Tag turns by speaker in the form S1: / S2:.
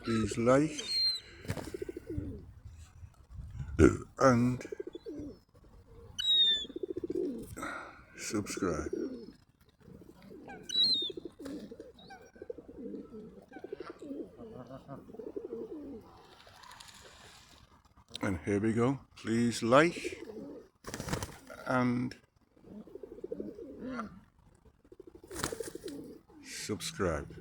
S1: please like and subscribe. And here we go. Please like and subscribe.